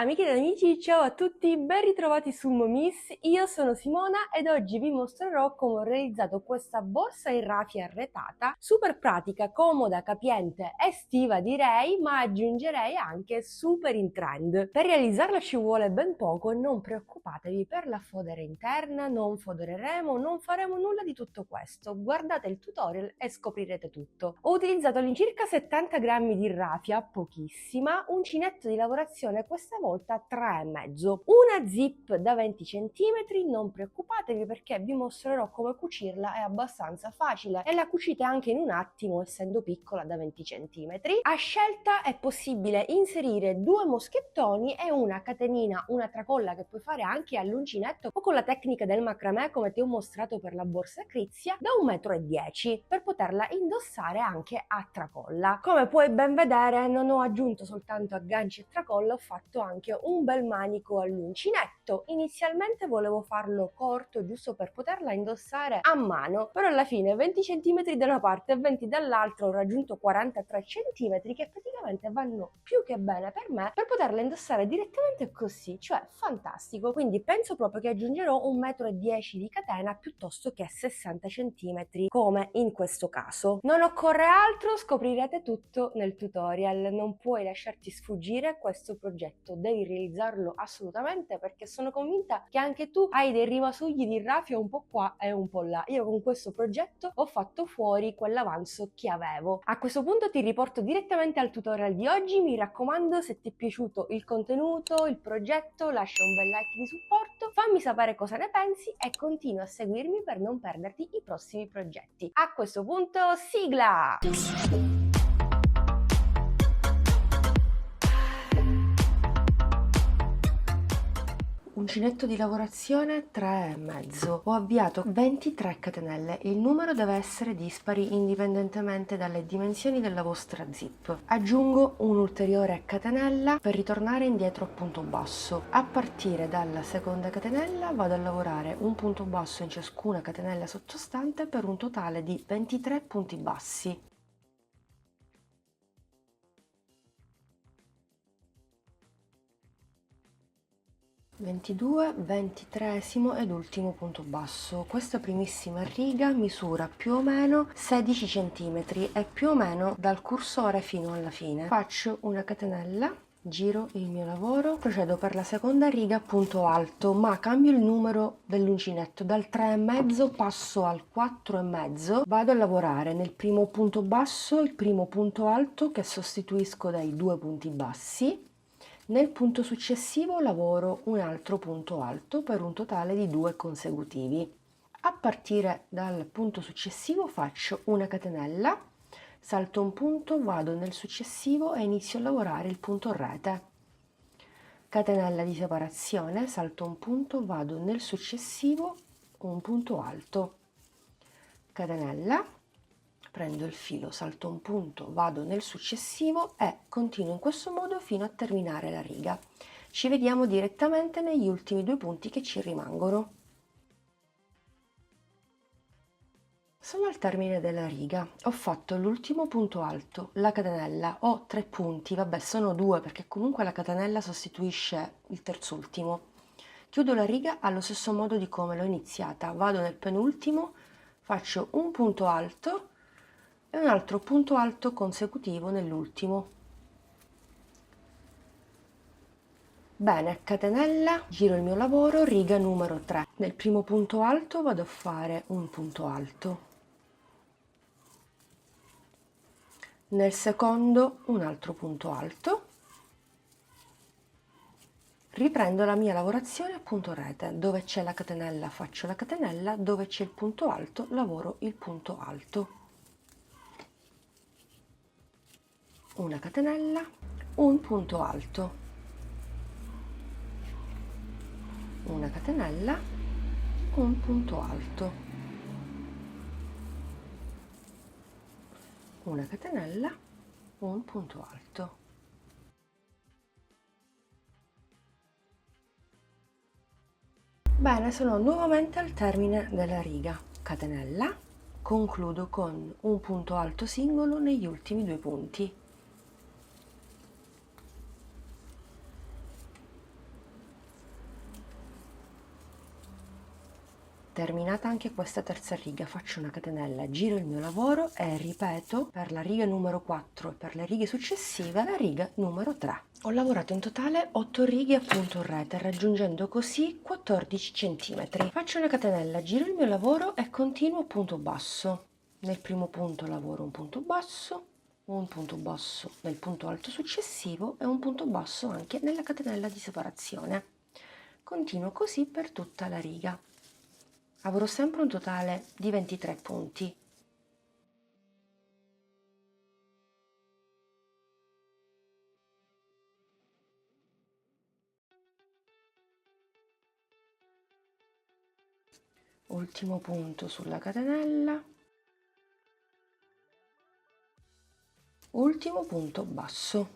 Amiche ed amici, ciao a tutti, ben ritrovati su Momis. Io sono Simona ed oggi vi mostrerò come ho realizzato questa borsa in raffia arretata, super pratica, comoda, capiente, estiva direi, ma aggiungerei anche super in trend. Per realizzarla ci vuole ben poco e non preoccupatevi per la fodera interna, non fodereremo, non faremo nulla di tutto questo. Guardate il tutorial e scoprirete tutto. Ho utilizzato all'incirca 70 grammi di raffia, pochissima, uncinetto di lavorazione questa volta 3,5, una zip da 20 cm, non preoccupatevi perché vi mostrerò come cucirla, è abbastanza facile e la cucite anche in un attimo essendo piccola da 20 cm. A scelta è possibile inserire due moschettoni e una catenina, una tracolla che puoi fare anche all'uncinetto o con la tecnica del macramè come ti ho mostrato per la borsa Crizia da 1,10 m per poterla indossare anche a tracolla. Come puoi ben vedere non ho aggiunto soltanto agganci e tracolla, ho fatto anche un bel manico all'uncinetto. Inizialmente volevo farlo corto giusto per poterla indossare a mano, però alla fine 20 cm da una parte e 20 dall'altra ho raggiunto 43 cm che praticamente vanno più che bene per me per poterla indossare direttamente così, cioè fantastico. Quindi penso proprio che aggiungerò 1,10 m di catena piuttosto che 60 cm come in questo caso. Non occorre altro, scoprirete tutto nel tutorial. Non puoi lasciarti sfuggire questo progetto, devi realizzarlo assolutamente perché sono convinta che anche tu hai dei rimasugli di raffia un po' qua e un po' là. Io con questo progetto ho fatto fuori quell'avanzo che avevo. A questo punto ti riporto direttamente al tutorial di oggi. Mi raccomando, se ti è piaciuto il contenuto, il progetto, lascia un bel like di supporto, fammi sapere cosa ne pensi e continua a seguirmi per non perderti i prossimi progetti. A questo punto, sigla! Uncinetto di lavorazione 3,5. Ho avviato 23 catenelle. Il numero deve essere dispari indipendentemente dalle dimensioni della vostra zip. Aggiungo un'ulteriore catenella per ritornare indietro a punto basso. A partire dalla seconda catenella vado a lavorare un punto basso in ciascuna catenella sottostante per un totale di 23 punti bassi. Ventidue, ventitreesimo ed ultimo punto basso. Questa primissima riga misura più o meno 16 cm e più o meno dal cursore fino alla fine. Faccio una catenella, giro il mio lavoro, procedo per la seconda riga a punto alto, ma cambio il numero dell'uncinetto, dal 3,5 passo al 4,5, vado a lavorare nel primo punto basso il primo punto alto che sostituisco dai due punti bassi. Nel punto successivo lavoro un altro punto alto per un totale di 2 consecutivi. A partire dal punto successivo faccio una catenella, salto un punto, vado nel successivo e inizio a lavorare il punto rete. Catenella di separazione, salto un punto, vado nel successivo, un punto alto. Catenella, prendo il filo, salto un punto, vado nel successivo e continuo in questo modo fino a terminare la riga. Ci vediamo direttamente negli ultimi due punti che ci rimangono. Sono al termine della riga, ho fatto l'ultimo punto alto, la catenella, ho 3 punti, vabbè sono 2 perché comunque la catenella sostituisce il terzultimo. Chiudo la riga allo stesso modo di come l'ho iniziata, vado nel penultimo, faccio un punto alto e un altro punto alto consecutivo nell'ultimo. Bene, catenella, giro il mio lavoro, riga numero 3. Nel primo punto alto vado a fare un punto alto. Nel secondo un altro punto alto. Riprendo la mia lavorazione a punto rete. Dove c'è la catenella faccio la catenella, dove c'è il punto alto lavoro il punto alto. Una catenella, un punto alto, una catenella, un punto alto, una catenella, un punto alto. Bene, sono nuovamente al termine della riga. Catenella, concludo con un punto alto singolo negli ultimi due punti. Terminata anche questa terza riga, faccio una catenella, giro il mio lavoro e ripeto per la riga numero 4 e per le righe successive la riga numero 3. Ho lavorato in totale 8 righe a punto rete, raggiungendo così 14 cm. Faccio una catenella, giro il mio lavoro e continuo punto basso. Nel primo punto lavoro un punto basso nel punto alto successivo e un punto basso anche nella catenella di separazione. Continuo così per tutta la riga. Avrò sempre un totale di 23 punti. Ultimo punto sulla catenella, ultimo punto basso,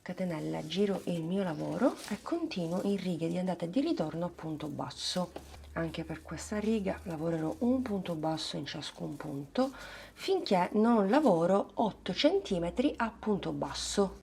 catenella, giro il mio lavoro e continuo in righe di andata e di ritorno a punto basso. Anche per questa riga lavorerò un punto basso in ciascun punto finché non lavoro 8 cm a punto basso.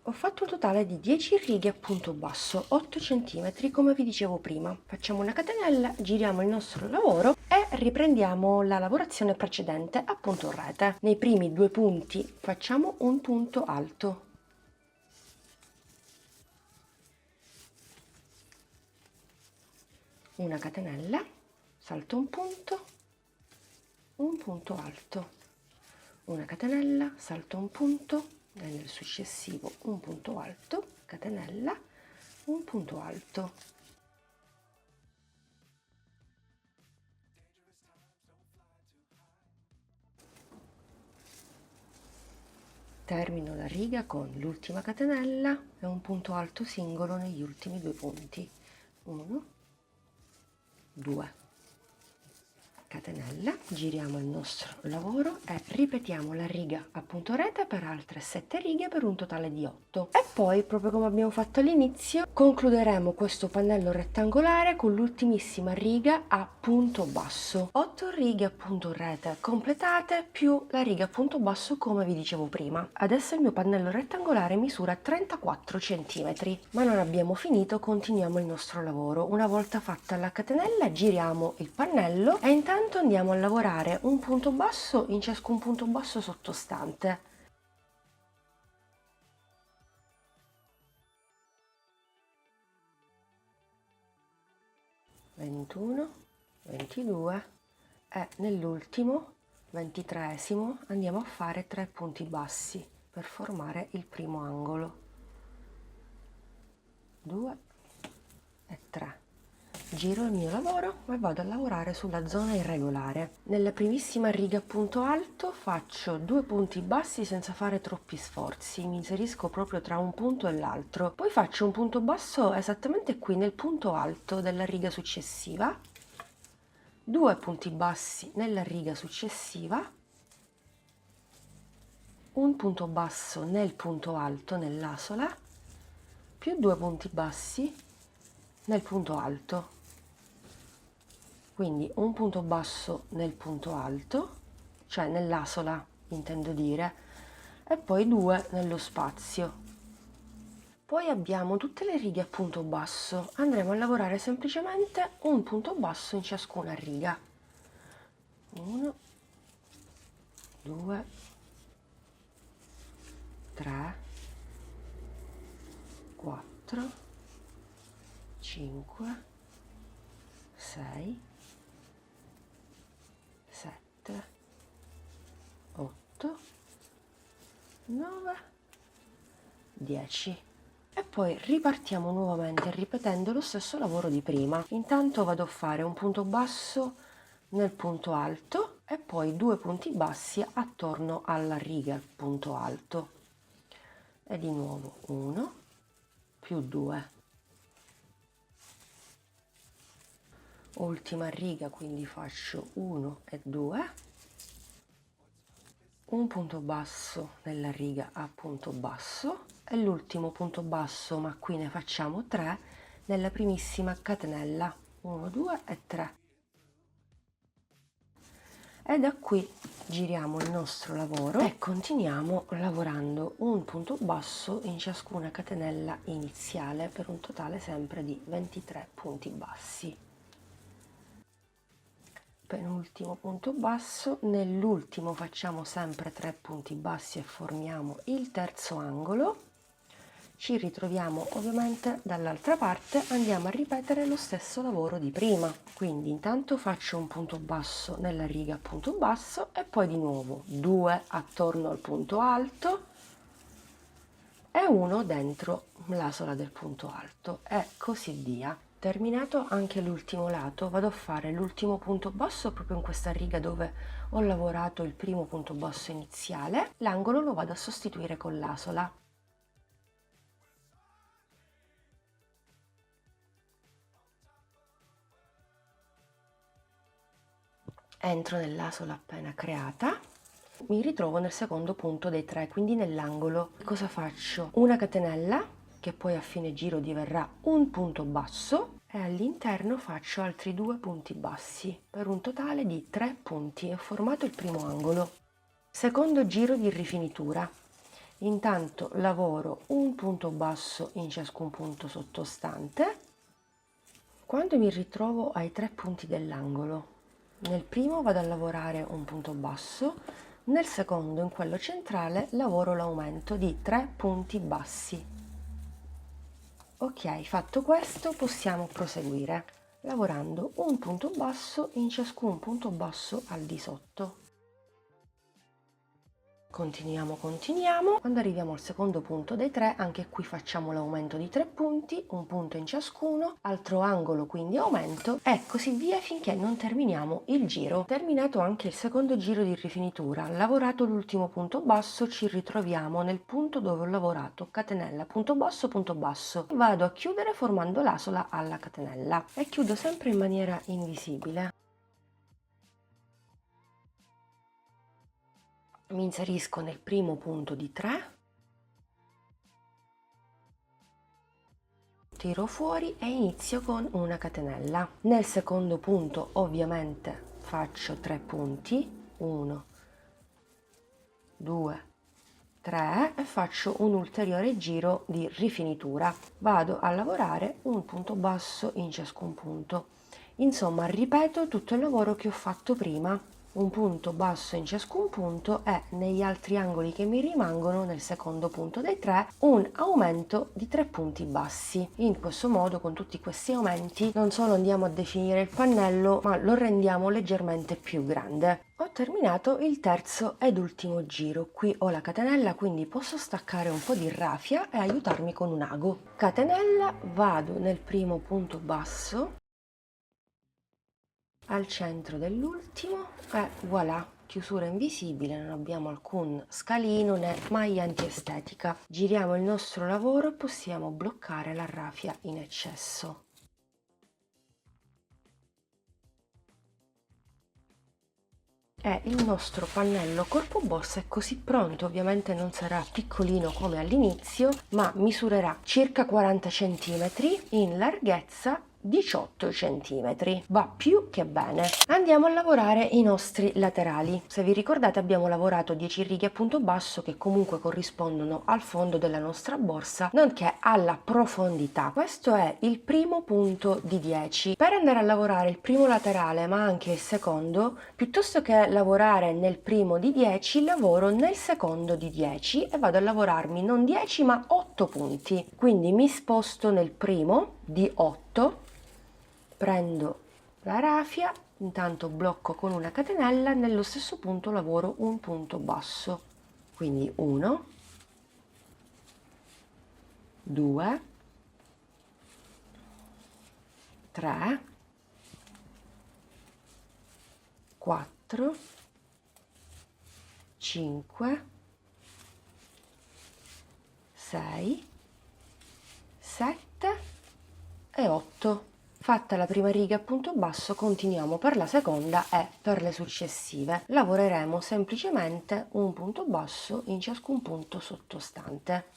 Ho fatto un totale di 10 righe a punto basso, 8 cm come vi dicevo prima. Facciamo una catenella, giriamo il nostro lavoro e riprendiamo la lavorazione precedente a punto rete. Nei primi 2 punti facciamo un punto alto. Una catenella, salto un punto alto. Una catenella, salto un punto e nel successivo un punto alto, catenella, un punto alto. Termino la riga con l'ultima catenella e un punto alto singolo negli ultimi 2 punti. 1, 2. Catenella, giriamo il nostro lavoro e ripetiamo la riga a punto rete per altre 7 righe per un totale di 8. E poi, proprio come abbiamo fatto all'inizio, concluderemo questo pannello rettangolare con l'ultimissima riga a punto basso. 8 righe a punto rete completate più la riga a punto basso come vi dicevo prima. Adesso il mio pannello rettangolare misura 34 cm, ma non abbiamo finito, continuiamo il nostro lavoro. Una volta fatta la catenella giriamo il pannello e intanto andiamo a lavorare un punto basso in ciascun punto basso sottostante. Ventuno, 22 e nell'ultimo 23esimo andiamo a fare 3 punti bassi per formare il primo angolo. 2 e 3. Giro il mio lavoro e vado a lavorare sulla zona irregolare. Nella primissima riga a punto alto faccio 2 punti bassi senza fare troppi sforzi, mi inserisco proprio tra un punto e l'altro. Poi faccio un punto basso esattamente qui nel punto alto della riga successiva, 2 punti bassi nella riga successiva, un punto basso nel punto alto nell'asola, più 2 punti bassi nel punto alto. Quindi un punto basso nel punto alto, cioè nell'asola intendo dire, e poi 2 nello spazio. Poi abbiamo tutte le righe a punto basso, andremo a lavorare semplicemente un punto basso in ciascuna riga. 1, 2, 3, 4, 5, 6, 7, 8, 9, 10 e poi ripartiamo nuovamente ripetendo lo stesso lavoro di prima. Intanto vado a fare un punto basso nel punto alto e poi 2 punti bassi attorno alla riga punto alto e di nuovo 1 più 2. Ultima riga, quindi faccio 1 e 2, un punto basso nella riga a punto basso e l'ultimo punto basso, ma qui ne facciamo 3 nella primissima catenella, 1, 2 e 3. e da qui giriamo il nostro lavoro e continuiamo lavorando un punto basso in ciascuna catenella iniziale per un totale sempre di 23 punti bassi. Penultimo punto basso, nell'ultimo facciamo sempre 3 punti bassi e formiamo il terzo angolo. Ci ritroviamo ovviamente dall'altra parte, andiamo a ripetere lo stesso lavoro di prima, quindi intanto faccio un punto basso nella riga punto basso e poi di nuovo 2 attorno al punto alto e 1 dentro l'asola del punto alto e così via. Terminato anche l'ultimo lato, vado a fare l'ultimo punto basso proprio in questa riga dove ho lavorato il primo punto basso iniziale, l'angolo lo vado a sostituire con l'asola. Entro nell'asola appena creata, mi ritrovo nel secondo punto dei 3, quindi nell'angolo. Cosa faccio? Una catenella, che poi a fine giro diverrà un punto basso, e all'interno faccio altri 2 punti bassi, per un totale di 3 punti. Ho formato il primo angolo. Secondo giro di rifinitura. Intanto lavoro un punto basso in ciascun punto sottostante. Quando mi ritrovo ai 3 punti dell'angolo, nel primo vado a lavorare un punto basso, nel secondo, in quello centrale, lavoro l'aumento di 3 punti bassi. Ok, fatto questo possiamo proseguire lavorando un punto basso in ciascun punto basso al di sotto. Continuiamo. Quando arriviamo al secondo punto dei 3, anche qui facciamo l'aumento di 3 punti, un punto in ciascuno, altro angolo quindi aumento e così via finché non terminiamo il giro. Terminato anche il secondo giro di rifinitura, lavorato l'ultimo punto basso, ci ritroviamo nel punto dove ho lavorato catenella, punto basso, vado a chiudere formando l'asola alla catenella e chiudo sempre in maniera invisibile. Mi inserisco nel primo punto di 3, tiro fuori e inizio con una catenella. Nel secondo punto ovviamente faccio 3 punti, 1, 2, 3 e faccio un ulteriore giro di rifinitura. Vado a lavorare un punto basso in ciascun punto. Insomma, ripeto tutto il lavoro che ho fatto prima. Un punto basso in ciascun punto e negli altri angoli che mi rimangono nel secondo punto dei 3 un aumento di 3 punti bassi. In questo modo, con tutti questi aumenti, non solo andiamo a definire il pannello ma lo rendiamo leggermente più grande. Ho terminato il terzo ed ultimo giro. Qui ho la catenella, quindi posso staccare un po' di raffia e aiutarmi con un ago. Catenella, vado nel primo punto basso al centro dell'ultimo e voilà, chiusura invisibile, non abbiamo alcun scalino né maglia antiestetica. Giriamo il nostro lavoro e possiamo bloccare la raffia in eccesso. E il nostro pannello corpo borsa è così pronto. Ovviamente non sarà piccolino come all'inizio, ma misurerà circa 40 cm in larghezza, 18 cm. Va più che bene. Andiamo a lavorare i nostri laterali. Se vi ricordate abbiamo lavorato 10 righe a punto basso che comunque corrispondono al fondo della nostra borsa, nonché alla profondità. Questo è il primo punto di 10. Per andare a lavorare il primo laterale ma anche il secondo, piuttosto che lavorare nel primo di 10, lavoro nel secondo di 10 e vado a lavorarmi non 10 ma 8 punti. Quindi mi sposto nel primo di 8, prendo la raffia, intanto blocco con una catenella, nello stesso punto lavoro un punto basso, quindi 1, 2, 3, 4, 5, 6, 7 e 8. Fatta la prima riga a punto basso, continuiamo per la seconda e per le successive. Lavoreremo semplicemente un punto basso in ciascun punto sottostante.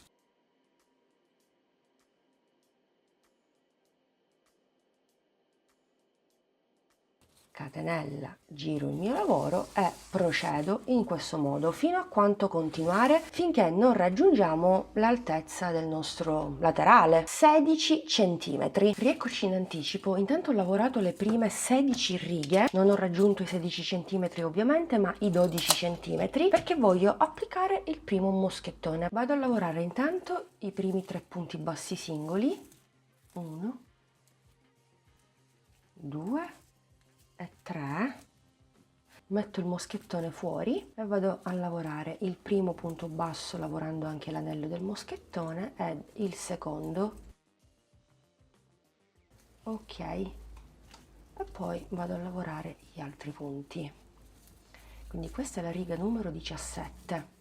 catenella, giro il mio lavoro e procedo in questo modo fino a quanto continuare, finché non raggiungiamo l'altezza del nostro laterale, 16 cm. Rieccoci in anticipo. Intanto ho lavorato le prime 16 righe, non ho raggiunto i 16 cm ovviamente, ma i 12 cm, perché voglio applicare il primo moschettone. Vado a lavorare intanto i primi 3 punti bassi singoli, 1, 2 e 3, metto il moschettone fuori e vado a lavorare il primo punto basso lavorando anche l'anello del moschettone e il secondo, ok, e poi vado a lavorare gli altri punti. Quindi questa è la riga numero 17.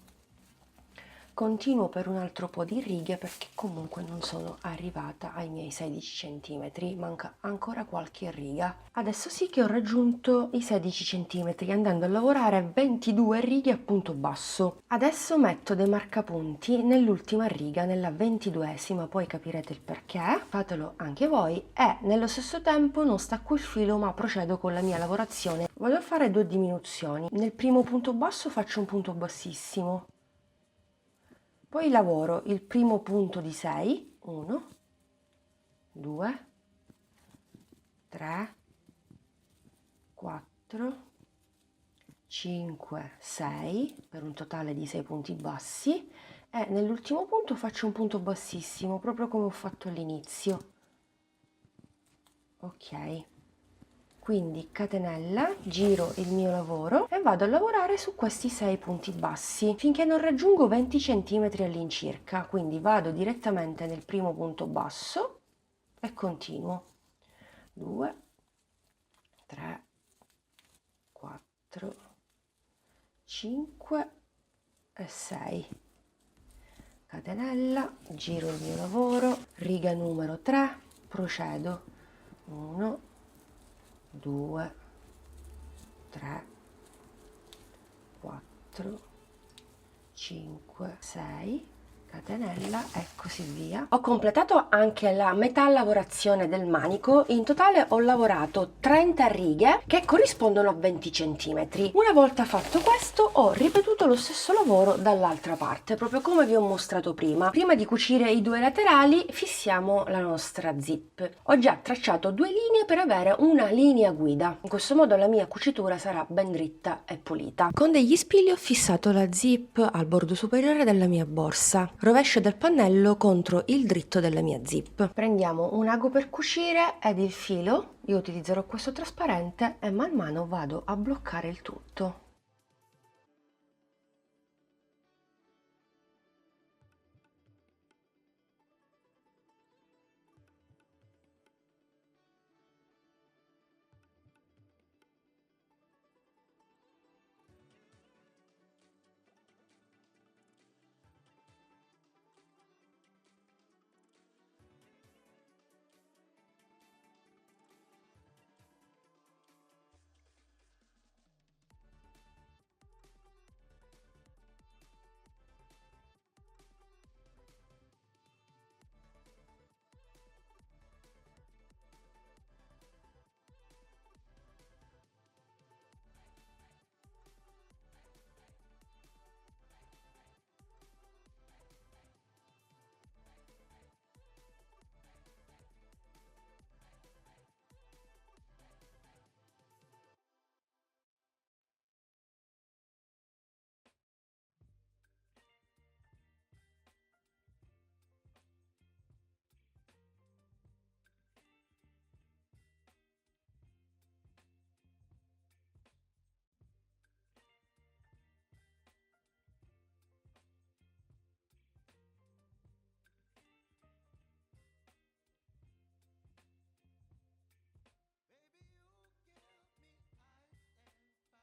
Continuo per un altro po' di righe perché comunque non sono arrivata ai miei 16 cm, manca ancora qualche riga. Adesso sì che ho raggiunto i 16 cm andando a lavorare 22 righe a punto basso. Adesso metto dei marcapunti nell'ultima riga, nella 22esima, poi capirete il perché, fatelo anche voi, e nello stesso tempo non stacco il filo ma procedo con la mia lavorazione. Vado a fare 2 diminuzioni. Nel primo punto basso faccio un punto bassissimo. Poi lavoro il primo punto di 6, 1, 2, 3, 4, 5, 6, per un totale di 6 punti bassi, e nell'ultimo punto faccio un punto bassissimo, proprio come ho fatto all'inizio. Ok. Quindi catenella, giro il mio lavoro e vado a lavorare su questi 6 punti bassi finché non raggiungo 20 cm all'incirca. Quindi vado direttamente nel primo punto basso e continuo. 2, 3, 4, 5 e 6. Catenella, giro il mio lavoro, riga numero 3, procedo. 1, 2, 3, 4, 5, 6, catenella e così via. Ho completato anche la metà lavorazione del manico. In totale ho lavorato 30 righe che corrispondono a 20 cm. Una volta fatto questo ho ripetuto lo stesso lavoro dall'altra parte, proprio come vi ho mostrato prima. Prima di cucire i due laterali fissiamo la nostra zip. Ho già tracciato 2 linee per avere una linea guida. In questo modo la mia cucitura sarà ben dritta e pulita. Con degli spilli ho fissato la zip al bordo superiore della mia borsa. Rovescio del pannello contro il dritto della mia zip. Prendiamo un ago per cucire ed il filo. Io utilizzerò questo trasparente e man mano vado a bloccare il tutto.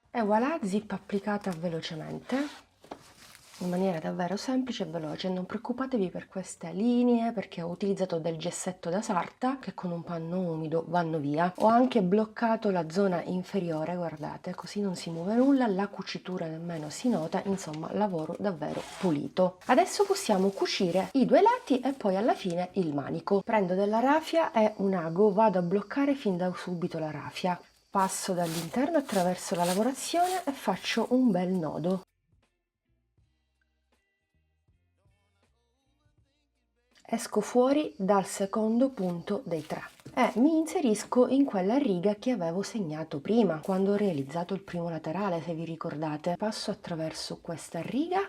E voilà, zip applicata velocemente, in maniera davvero semplice e veloce. Non preoccupatevi per queste linee perché ho utilizzato del gessetto da sarta che con un panno umido vanno via. Ho anche bloccato la zona inferiore, guardate, così non si muove nulla, la cucitura nemmeno si nota, insomma lavoro davvero pulito. Adesso possiamo cucire i due lati e poi alla fine il manico. Prendo della raffia e un ago, vado a bloccare fin da subito la raffia. Passo dall'interno attraverso la lavorazione e faccio un bel nodo. Esco fuori dal secondo punto dei 3 e mi inserisco in quella riga che avevo segnato prima quando ho realizzato il primo laterale, se vi ricordate. Passo attraverso questa riga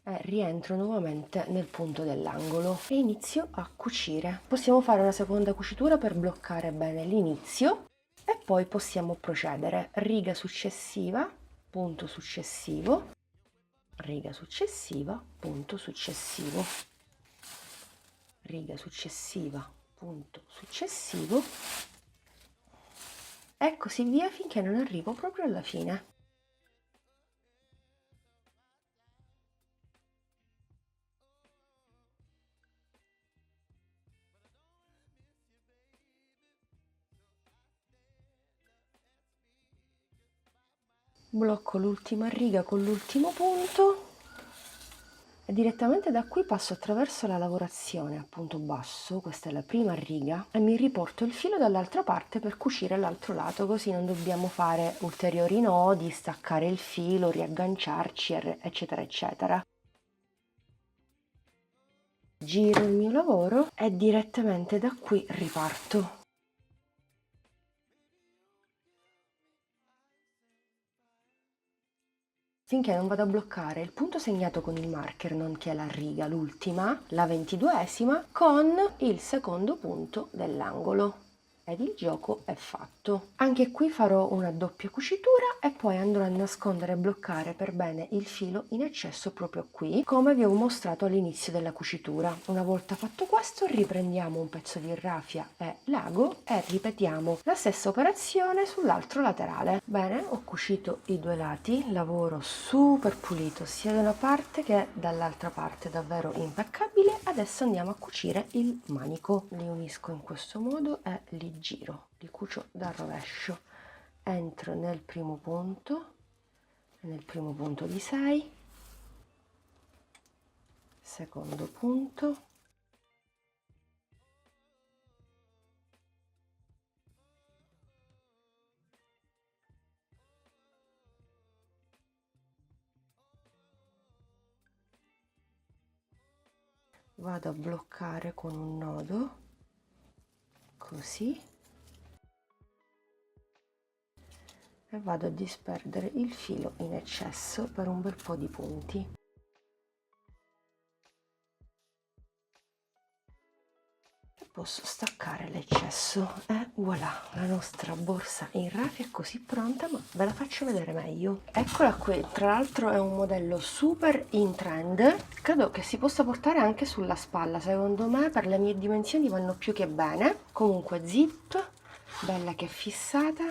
e rientro nuovamente nel punto dell'angolo e inizio a cucire. Possiamo fare una seconda cucitura per bloccare bene l'inizio e poi possiamo procedere. Riga successiva, punto successivo, riga successiva, punto successivo, riga successiva, punto successivo e così via finché non arrivo proprio alla fine. Blocco l'ultima riga con l'ultimo punto e direttamente da qui passo attraverso la lavorazione a punto basso, questa è la prima riga, e mi riporto il filo dall'altra parte per cucire l'altro lato, così non dobbiamo fare ulteriori nodi, staccare il filo, riagganciarci, eccetera eccetera. Giro il mio lavoro e direttamente da qui riparto. Finché non vado a bloccare il punto segnato con il marker, nonché la riga, l'ultima, la 22esima, con il secondo punto dell'angolo. Ed il gioco è fatto. Anche qui farò una doppia cucitura e poi andrò a nascondere e bloccare per bene il filo in eccesso proprio qui, come vi avevo mostrato all'inizio della cucitura. Una volta fatto questo riprendiamo un pezzo di raffia e l'ago e ripetiamo la stessa operazione sull'altro laterale. Bene, ho cucito i due lati, lavoro super pulito sia da una parte che dall'altra parte, davvero impeccabile. Adesso andiamo a cucire il manico. Li unisco in questo modo e li giro, li cucio dal rovescio. Entro nel primo punto di 6, secondo punto, vado a bloccare con un nodo così e vado a disperdere il filo in eccesso per un bel po' di punti. Posso staccare l'eccesso e voilà, la nostra borsa in raffia è così pronta, ma ve la faccio vedere meglio. Eccola qui, tra l'altro è un modello super in trend, credo che si possa portare anche sulla spalla, secondo me per le mie dimensioni vanno più che bene. Comunque zip, bella che è fissata,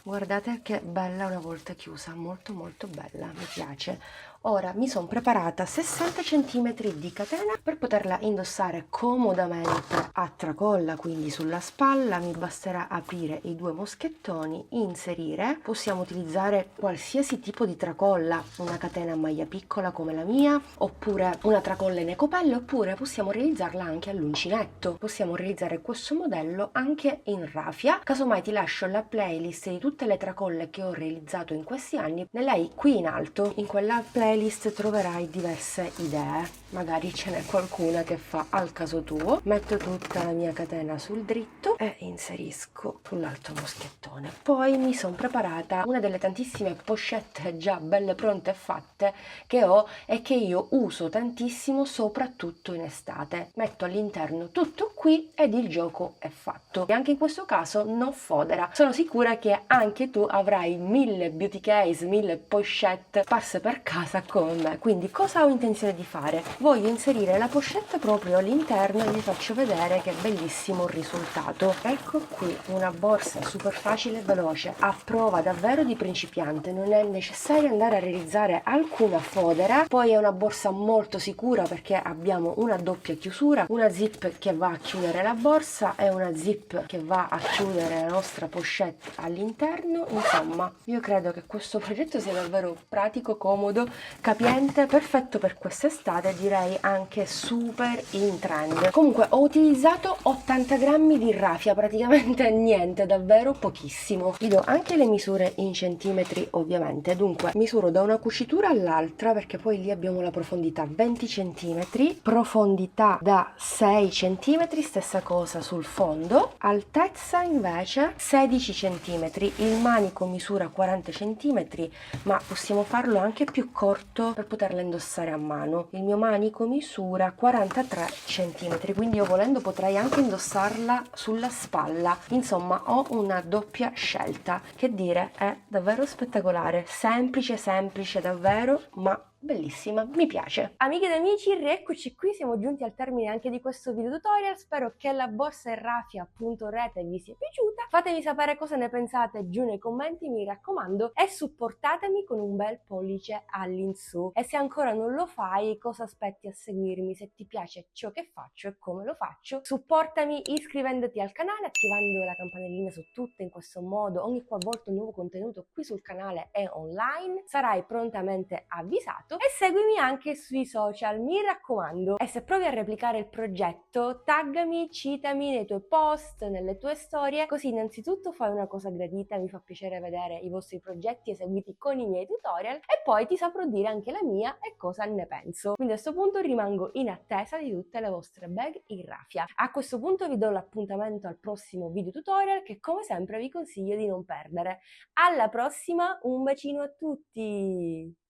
guardate che bella una volta chiusa, molto molto bella, mi piace. Ora mi sono preparata 60 cm di catena per poterla indossare comodamente a tracolla, quindi sulla spalla. Mi basterà aprire i due moschettoni, inserire. Possiamo utilizzare qualsiasi tipo di tracolla, una catena a maglia piccola come la mia, oppure una tracolla in ecopelle, oppure possiamo realizzarla anche all'uncinetto. Possiamo realizzare questo modello anche in raffia. Casomai ti lascio la playlist di tutte le tracolle che ho realizzato in questi anni nella i qui in alto. In quella playlist troverai diverse idee, magari ce n'è qualcuna che fa al caso tuo. Metto tutta la mia catena sul dritto e inserisco sull'altro moschettone. Poi mi sono preparata una delle tantissime pochette già belle pronte e fatte che ho e che io uso tantissimo soprattutto in estate. Metto all'interno tutto qui ed il gioco è fatto. E anche in questo caso non fodera. Sono sicura che anche tu avrai 1000 beauty case, 1000 pochette sparse per casa con me. Quindi cosa ho intenzione di fare? Voglio inserire la pochette proprio all'interno e vi faccio vedere che bellissimo risultato. Ecco qui una borsa super facile e veloce, a prova davvero di principiante, non è necessario andare a realizzare alcuna fodera. Poi è una borsa molto sicura perché abbiamo una doppia chiusura, una zip che va a chiudere la borsa e una zip che va a chiudere la nostra pochette all'interno. all'interno. Insomma, io credo che questo progetto sia davvero pratico, comodo, capiente, perfetto per quest'estate, direi anche super in trend. Comunque ho utilizzato 80 grammi di raffia, praticamente niente, davvero pochissimo. Vi do anche le misure in centimetri ovviamente, dunque misuro da una cucitura all'altra perché poi lì abbiamo la profondità 20 centimetri, profondità da 6 centimetri, stessa cosa sul fondo, altezza invece 16 centimetri, il manico misura 40 centimetri, ma possiamo farlo anche più corto per poterla indossare a mano. Il mio manico misura 43 centimetri, quindi io volendo potrei anche indossarla sulla spalla. Insomma, ho una doppia scelta. Che dire, è davvero spettacolare, semplice davvero, ma bellissima, mi piace. Amiche ed amici, rieccoci qui, siamo giunti al termine anche di questo video tutorial. Spero che la borsa in raffia appunto rete vi sia piaciuta. Fatemi sapere cosa ne pensate giù nei commenti, mi raccomando, e supportatemi con un bel pollice all'insù. E se ancora non lo fai, cosa aspetti a seguirmi? Se ti piace ciò che faccio e come lo faccio, supportami iscrivendoti al canale, attivando la campanellina su tutte. In questo modo ogni qualvolta un nuovo contenuto qui sul canale è online sarai prontamente avvisato, e seguimi anche sui social, mi raccomando. E se provi a replicare il progetto, taggami, citami nei tuoi post, nelle tue storie, così innanzitutto fai una cosa gradita, mi fa piacere vedere i vostri progetti eseguiti con i miei tutorial, e poi ti saprò dire anche la mia e cosa ne penso. Quindi a questo punto rimango in attesa di tutte le vostre bag in raffia. A questo punto vi do l'appuntamento al prossimo video tutorial che come sempre vi consiglio di non perdere. Alla prossima, un bacino a tutti!